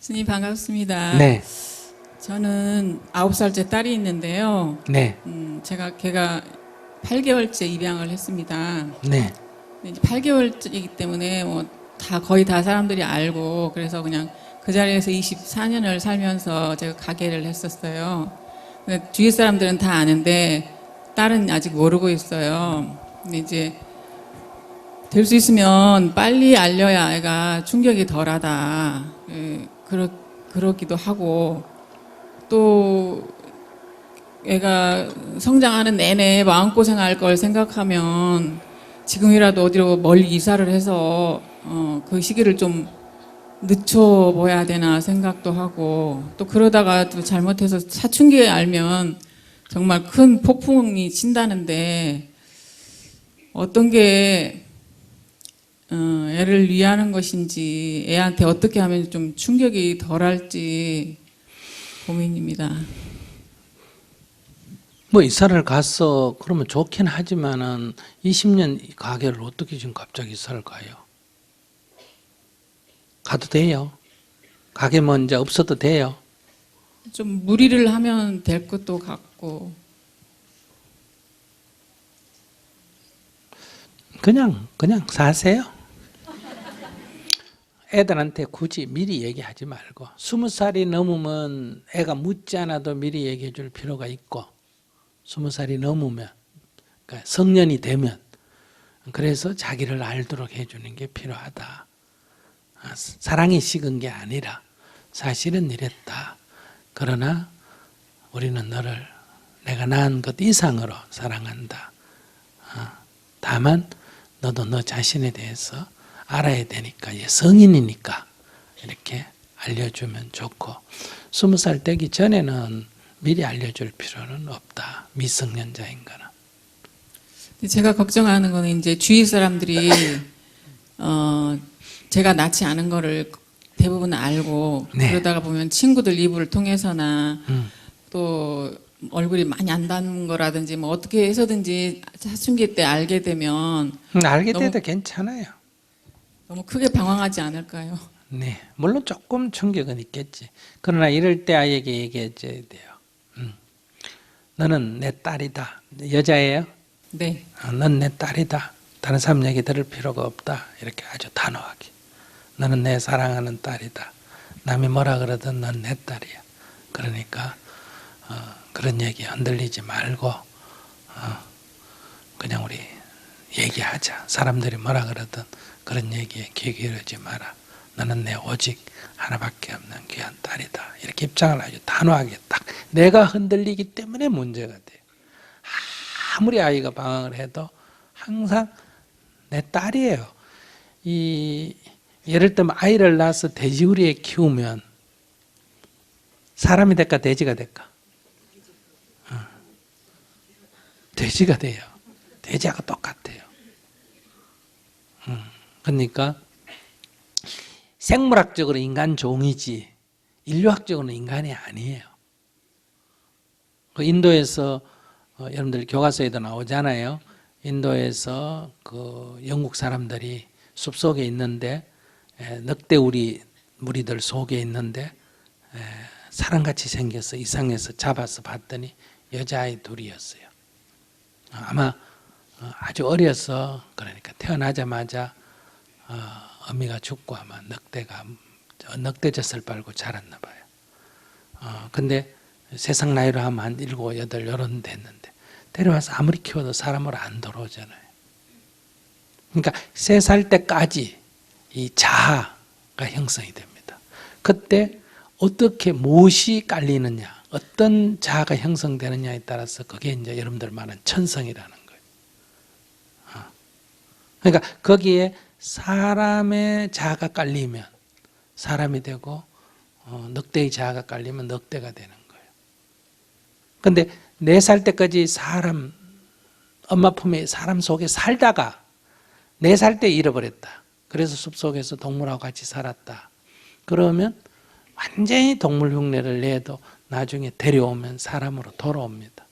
스님 반갑습니다. 네, 저는 9살째 딸이 있는데요. 네, 걔가 8개월째 입양을 했습니다. 네. 근데 이제 8개월이기 때문에 거의 다 사람들이 알고 그래서 그냥 그 자리에서 24년을 살면서 제가 가게를 했었어요. 근데 주위 사람들은 다 아는데 딸은 아직 모르고 있어요. 근데 이제 될 수 있으면 빨리 알려야 애가 충격이 덜하다. 그러기도 하고 또 애가 성장하는 내내 마음고생할 걸 생각하면 지금이라도 어디로 멀리 이사를 해서 그 시기를 좀 늦춰봐야 되나 생각도 하고 또 그러다가 또 잘못해서 사춘기에 알면 정말 큰 폭풍이 친다는데 어떤 게 애를 위하는 것인지 애한테 어떻게 하면 좀 충격이 덜할지 고민입니다. 뭐 이사를 갔어 그러면 좋긴 하지만은 20년 가게를 어떻게 지금 갑자기 이사를 가요? 가도 돼요. 가게 먼저 없어도 돼요. 좀 무리를 하면 될 것도 같고 그냥 사세요. 애들한테 굳이 미리 얘기하지 말고 20살이 넘으면 애가 묻지 않아도 미리 얘기해 줄 필요가 있고 20살이 넘으면 그러니까 성년이 되면 그래서 자기를 알도록 해주는 게 필요하다. 사랑이 식은 게 아니라 사실은 이랬다. 그러나 우리는 너를 내가 낳은 것 이상으로 사랑한다. 다만 너도 너 자신에 대해서 알아야 되니까 성인이니까 이렇게 알려주면 좋고 20살 되기 전에는 미리 알려줄 필요는 없다. 미성년자인 거는. 제가 걱정하는 거는 이제 주위 사람들이 제가 낳지 않은 거를 대부분 알고 네. 그러다가 보면 친구들 입을 통해서나 또 얼굴이 많이 안 닿는 거라든지 뭐 어떻게 해서든지 사춘기 때 알게 되면 알게 돼도 괜찮아요. 너무 크게 방황하지 않을까요? 네, 물론 조금 충격은 있겠지. 그러나 이럴 때 아이에게 얘기해줘야 돼요. 너는 내 딸이다. 여자예요? 네. 넌 내 딸이다. 다른 사람 얘기 들을 필요가 없다. 이렇게 아주 단호하게. 너는 내 사랑하는 딸이다. 남이 뭐라 그러든 넌 내 딸이야. 그러니까 그런 얘기 흔들리지 말고 그냥 우리 얘기하자. 사람들이 뭐라 그러든 그런 얘기에 귀 기울이지 마라. 너는 내 오직 하나밖에 없는 귀한 딸이다. 이렇게 입장을 아주 단호하게 딱 내가 흔들리기 때문에 문제가 돼요. 아무리 아이가 방황을 해도 항상 내 딸이에요. 예를 들면 아이를 낳아서 돼지우리에 키우면 사람이 될까 돼지가 될까? 돼지가 돼요. 돼지하고 똑같아요. 그러니까 생물학적으로 인간 종이지 인류학적으로는 인간이 아니에요. 그 인도에서 여러분들 교과서에도 나오잖아요. 인도에서 그 영국 사람들이 숲속에 있는데 늑대우리 무리들 속에 있는데 사람같이 생겨서 이상해서 잡아서 봤더니 여자아이 둘이었어요. 아마 아주 어려서 그러니까 태어나자마자 어미가 죽고 아마 늑대젖을 빨고 자랐나 봐요. 근데 세상 나이로 하면 한 7, 8 요런 됐는데 데려와서 아무리 키워도 사람으로 안 돌아오잖아요. 그러니까 3살 때까지 이 자아가 형성이 됩니다. 그때 어떻게 무엇이 깔리느냐, 어떤 자아가 형성되느냐에 따라서 그게 이제 여러분들 말하는 천성이라는 거예요. 그러니까 거기에 사람의 자아가 깔리면 사람이 되고 늑대의 자아가 깔리면 늑대가 되는 거예요. 그런데 4살 때까지 엄마 품에 사람 속에 살다가 4살 때 잃어버렸다. 그래서 숲속에서 동물하고 같이 살았다. 그러면 완전히 동물 흉내를 내도 나중에 데려오면 사람으로 돌아옵니다.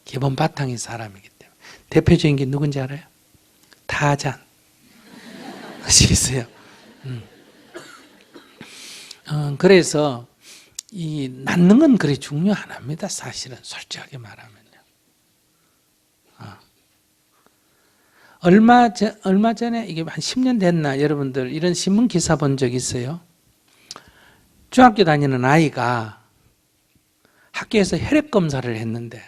기본 바탕이 사람이기 때문에. 대표적인 게 누군지 알아요? 타잔. 아시겠어요? 그래서 이 낳는 건 그리 중요 안 합니다. 사실은 솔직하게 말하면요. 얼마 전에 이게 한 10년 됐나 여러분들 이런 신문 기사 본 적 있어요? 중학교 다니는 아이가 학교에서 혈액 검사를 했는데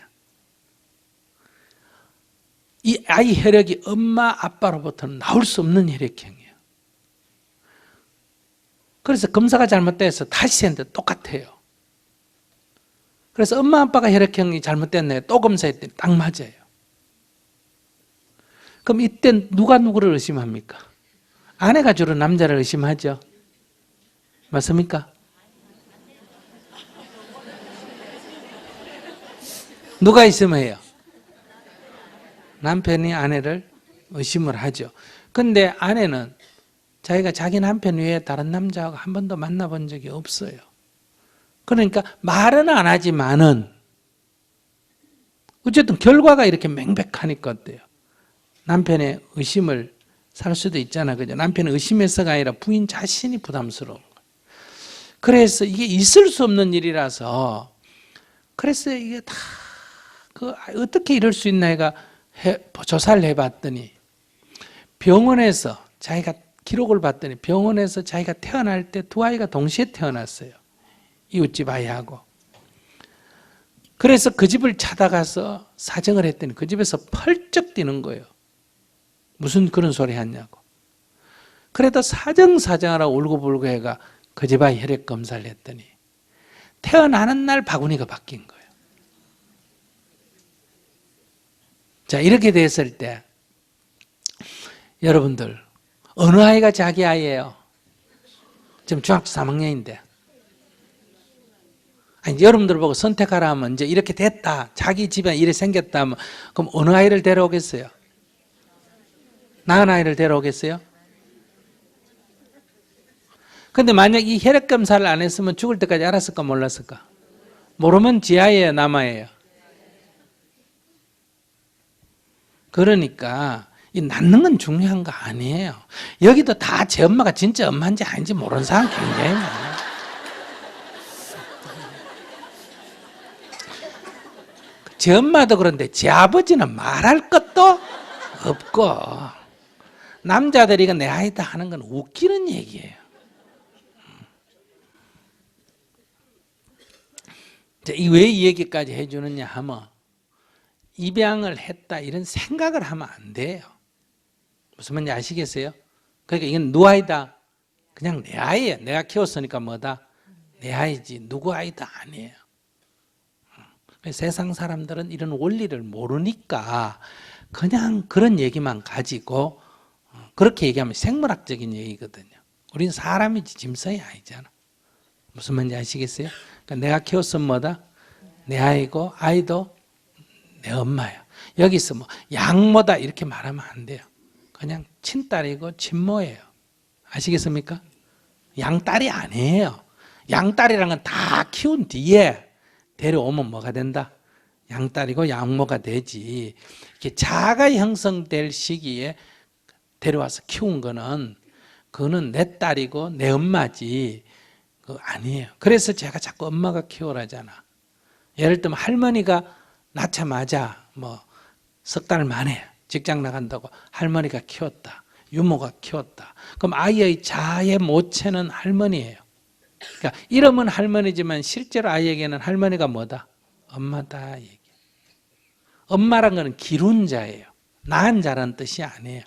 이 아이 혈액이 엄마 아빠로부터는 나올 수 없는 혈액형이에요. 그래서 검사가 잘못돼서 다시 했는데 똑같아요. 그래서 엄마 아빠가 혈액형이 잘못됐네 또 검사했더니 딱 맞아요. 그럼 이때 누가 누구를 의심합니까? 아내가 주로 남자를 의심하죠. 맞습니까? 누가 의심해요? 남편이 아내를 의심을 하죠. 근데 아내는 자기가 자기 남편 외에 다른 남자하고 한 번도 만나본 적이 없어요. 그러니까 말은 안 하지만은 어쨌든 결과가 이렇게 명백하니까 어때요? 남편의 의심을 살 수도 있잖아. 그죠? 남편의 의심해서가 아니라 부인 자신이 부담스러운 거예요. 그래서 이게 있을 수 없는 일이라서 그래서 이게 다 어떻게 이럴 수 있나 해가 조사를 해봤더니 병원에서 자기가 기록을 봤더니 병원에서 자기가 태어날 때 두 아이가 동시에 태어났어요. 이웃집 아이하고. 그래서 그 집을 찾아가서 사정을 했더니 그 집에서 펄쩍 뛰는 거예요. 무슨 그런 소리 하냐고. 그래도 사정하라고 울고불고 해가 그 집 아이 혈액 검사를 했더니 태어나는 날 바구니가 바뀐 거예요. 자, 이렇게 됐을 때 여러분들 어느 아이가 자기 아이예요? 지금 중학교 3학년인데 아니, 여러분들 보고 선택하라 하면 이제 이렇게 됐다 자기 집에 일이 생겼다 하면 그럼 어느 아이를 데려오겠어요? 낳은 아이를 데려오겠어요? 근데 만약 이 혈액 검사를 안 했으면 죽을 때까지 알았을까 몰랐을까? 모르면 지 아이예요, 남 아이예요? 그러니까 이 낳는 건 중요한 거 아니에요. 여기도 다 제 엄마가 진짜 엄마인지 아닌지 모르는 사람 굉장히 많아요. 제 엄마도 그런데 제 아버지는 말할 것도 없고 남자들이 이거 내 아이다 하는 건 웃기는 얘기예요. 왜 이 얘기까지 해주느냐 하면 입양을 했다 이런 생각을 하면 안 돼요. 무슨 말인지 아시겠어요? 그러니까 이건 누구 아이다? 그냥 내 아이예요. 내가 키웠으니까 뭐다? 내 아이지 누구 아이다 아니에요. 세상 사람들은 이런 원리를 모르니까 그냥 그런 얘기만 가지고 그렇게 얘기하면 생물학적인 얘기거든요. 우린 사람이지 짐승이 아니잖아. 무슨 말인지 아시겠어요? 그러니까 내가 키웠으면 뭐다? 내 아이고 아이도 내 엄마야. 여기서 뭐 양모다 이렇게 말하면 안 돼요. 그냥 친딸이고 친모예요. 아시겠습니까? 양딸이 아니에요. 양딸이란 건 다 키운 뒤에 데려오면 뭐가 된다? 양딸이고 양모가 되지. 이렇게 자가 형성될 시기에 데려와서 키운 거는 그거는 내 딸이고 내 엄마지 그거 아니에요. 그래서 제가 자꾸 엄마가 키우라잖아. 예를 들면 할머니가 낳자마자 뭐 석 달 만에 직장 나간다고 할머니가 키웠다. 유모가 키웠다. 그럼 아이의 자의 모체는 할머니예요. 그러니까 이름은 할머니지만 실제로 아이에게는 할머니가 뭐다? 엄마다 얘기. 엄마란 거는 기룬자예요. 낳은 자라는 뜻이 아니에요.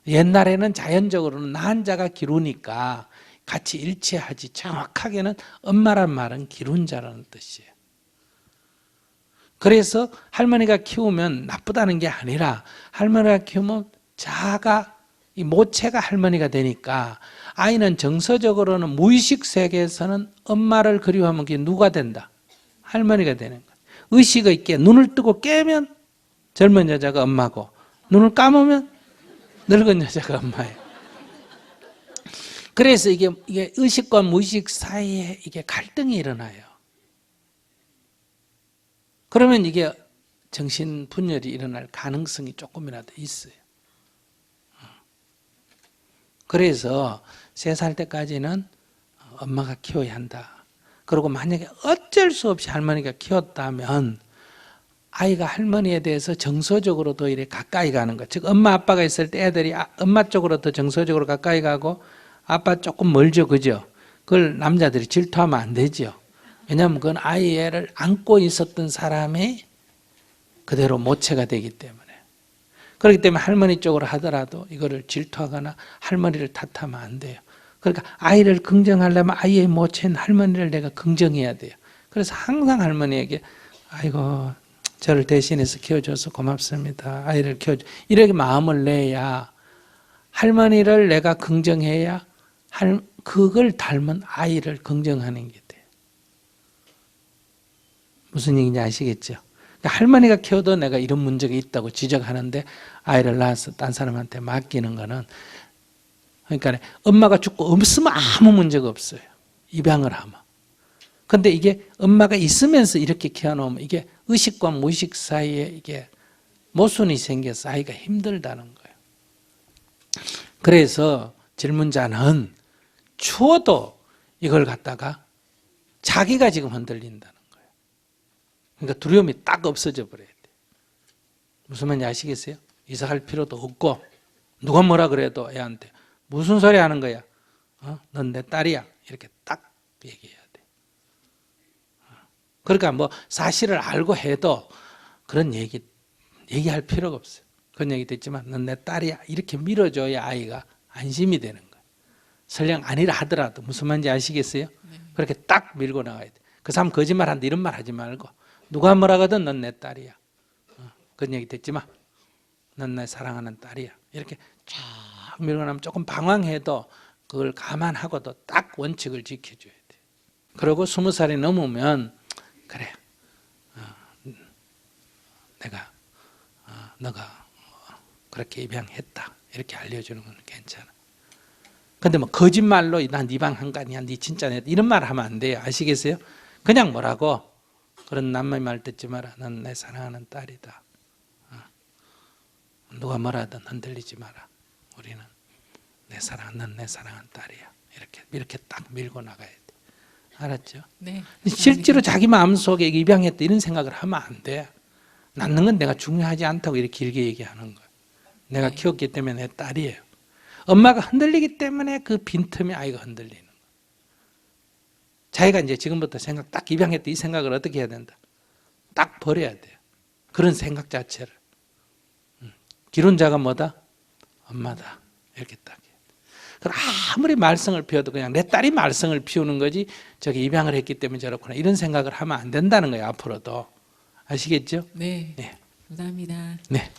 옛날에는 자연적으로는 낳은 자가 기루니까 같이 일치하지 정확하게는 엄마란 말은 기룬자라는 뜻이에요. 그래서 할머니가 키우면 나쁘다는 게 아니라 할머니가 키우면 자가 이 모체가 할머니가 되니까 아이는 정서적으로는 무의식 세계에서는 엄마를 그리워하면 그게 누가 된다? 할머니가 되는 거예요. 의식 있게 눈을 뜨고 깨면 젊은 여자가 엄마고 눈을 감으면 늙은 여자가 엄마예요. 그래서 이게 의식과 무의식 사이에 이게 갈등이 일어나요. 그러면 이게 정신분열이 일어날 가능성이 조금이라도 있어요. 그래서 3살 때까지는 엄마가 키워야 한다. 그리고 만약에 어쩔 수 없이 할머니가 키웠다면 아이가 할머니에 대해서 정서적으로 더 이래 가까이 가는 것. 즉 엄마 아빠가 있을 때 애들이 엄마 쪽으로 더 정서적으로 가까이 가고 아빠 조금 멀죠. 그죠? 그걸 남자들이 질투하면 안 되죠. 왜냐하면 그건 아이 애를 안고 있었던 사람의 그대로 모체가 되기 때문에. 그렇기 때문에 할머니 쪽으로 하더라도 이거를 질투하거나 할머니를 탓하면 안 돼요. 그러니까 아이를 긍정하려면 아이의 모체인 할머니를 내가 긍정해야 돼요. 그래서 항상 할머니에게 아이고 저를 대신해서 키워줘서 고맙습니다. 아이를 키워줘. 이렇게 마음을 내야 할머니를 내가 긍정해야 그걸 닮은 아이를 긍정하는 게 돼요. 무슨 얘기인지 아시겠죠? 그러니까 할머니가 키워도 내가 이런 문제가 있다고 지적하는데 아이를 낳아서 딴 사람한테 맡기는 거는 그러니까 엄마가 죽고 없으면 아무 문제가 없어요. 입양을 하면. 근데 이게 엄마가 있으면서 이렇게 키워놓으면 이게 의식과 무의식 사이에 이게 모순이 생겨서 아이가 힘들다는 거예요. 그래서 질문자는 추워도 이걸 갖다가 자기가 지금 흔들린다는 거예요. 그러니까 두려움이 딱 없어져 버려야 돼. 무슨 말인지 아시겠어요? 이사할 필요도 없고 누가 뭐라 그래도 애한테 무슨 소리 하는 거야? 넌 내 딸이야. 이렇게 딱 얘기해야 돼. 그러니까 뭐 사실을 알고 해도 그런 얘기할 필요가 없어요. 그런 얘기 됐지만 넌 내 딸이야. 이렇게 밀어줘야 아이가 안심이 되는 거예요. 설령 아니라 하더라도 무슨 말인지 아시겠어요? 네. 그렇게 딱 밀고 나가야 돼. 그 사람 거짓말한다 이런 말 하지 말고 누가 뭐라 하든 넌 내 딸이야. 그런 얘기 됐지만 넌 내 사랑하는 딸이야. 이렇게 쫙 밀고 나면 조금 방황해도 그걸 감안하고도 딱 원칙을 지켜줘야 돼. 그리고 20살이 넘으면 그래 내가 너가 그렇게 입양했다 이렇게 알려주는 건 괜찮아. 근데 뭐 거짓말로 난 입양한 거 아니야, 네 진짜 내 이런 말 하면 안 돼요. 아시겠어요? 그냥 뭐라고 그런 남의 말 듣지 마라. 넌 내 사랑하는 딸이다. 누가 뭐라든 흔들리지 마라. 우리는 넌 내 사랑하는 딸이야. 이렇게 딱 밀고 나가야 돼. 알았죠? 네. 실제로 자기 마음속에 입양했다 이런 생각을 하면 안 돼. 낳는 건 내가 중요하지 않다고 이렇게 길게 얘기하는 거야. 내가 네. 키웠기 때문에 내 딸이에요. 엄마가 흔들리기 때문에 그 빈틈에 아이가 흔들리는 거야. 자기가 이제 지금부터 딱 입양했다 이 생각을 어떻게 해야 된다? 딱 버려야 돼요. 그런 생각 자체를. 기론자가 뭐다? 엄마다. 이렇게 딱. 그럼 아무리 말썽을 피워도 그냥 내 딸이 말썽을 피우는 거지 저기 입양을 했기 때문에 저렇구나 이런 생각을 하면 안 된다는 거예요. 앞으로도. 아시겠죠? 네. 네. 감사합니다. 네.